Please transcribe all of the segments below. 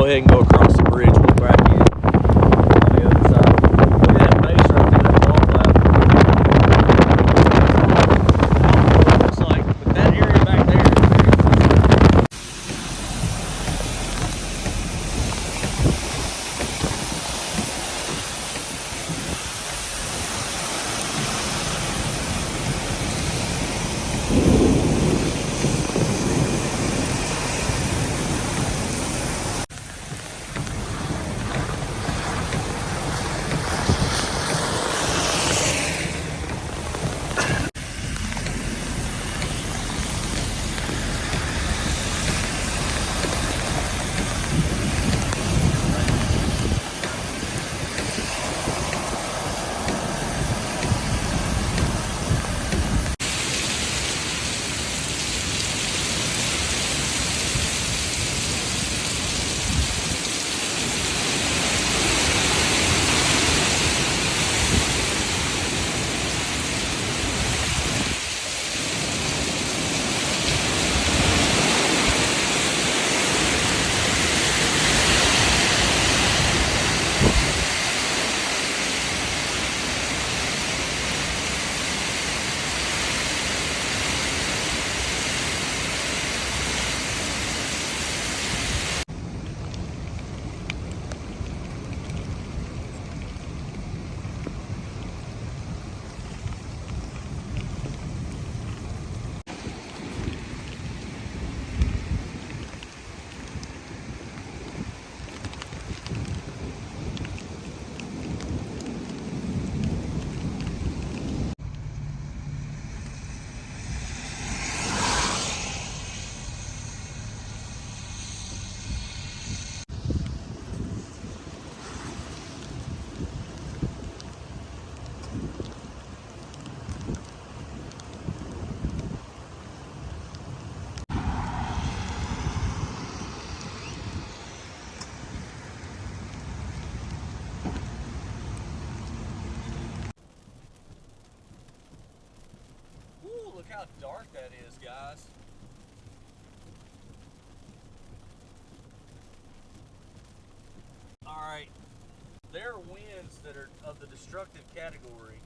ahead and go across the bridge. We'll crack in on the other side. Look at that base right through that ball cloud. It looks like, but that area back there is very Look how dark that is, guys. Alright, there are winds that are of the destructive category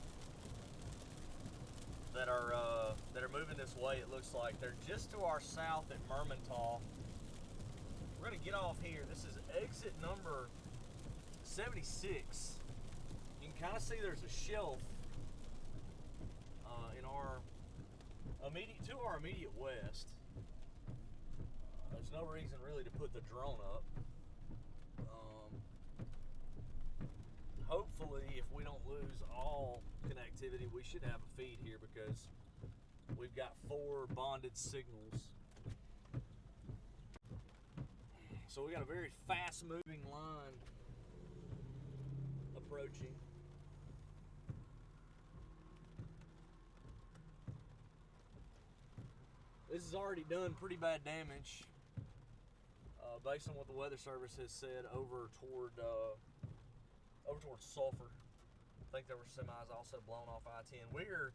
that are moving this way. It looks like they're just to our south at Mermentau. We're gonna get off here. This is exit number 76. You can kind of see there's a shelf in our immediate west. There's no reason really to put the drone up. Hopefully, if we don't lose all connectivity, we should have a feed here because we've got 4 bonded signals. So we got a very fast-moving line approaching. This has already done pretty bad damage, based on what the Weather Service has said over towards Sulphur. I think there were semis also blown off I-10. We're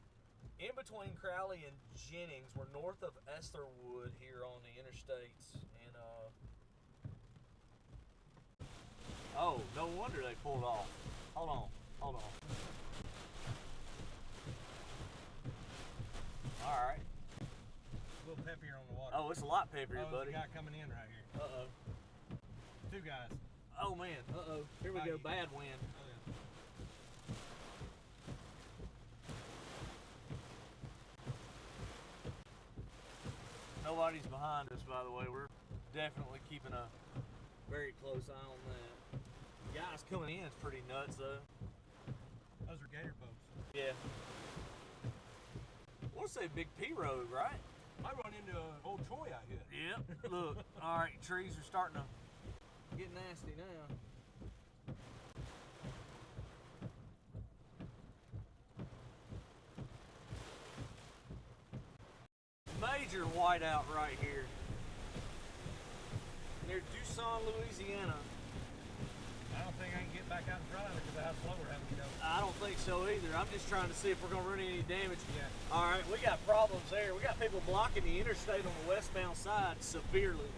in between Crowley and Jennings. We're north of Estherwood here on the interstates, and oh, no wonder they pulled off. Hold on. All right. A little peppier on the water. Oh, it's a lot peppier, buddy. There's a guy coming in right here. Uh-oh. 2 guys. Oh, man. Uh-oh. Here we go. Bad wind. Oh, yeah. Nobody's behind us, by the way. We're definitely keeping a very close eye on that. The guys coming in is pretty nuts, though. Those are gator boats. Yeah. I want to say Big P Road, right? I run into old Troy out here. Yep. Look, all right, trees are starting to get nasty now. Major whiteout right here. Near Tucson, Louisiana. I don't think I can get back out and drive it because of how slow we're having to go. I don't think so either. I'm just trying to see if we're going to run any damage. Yeah. All right, we got problems there. We got people blocking the interstate on the westbound side severely.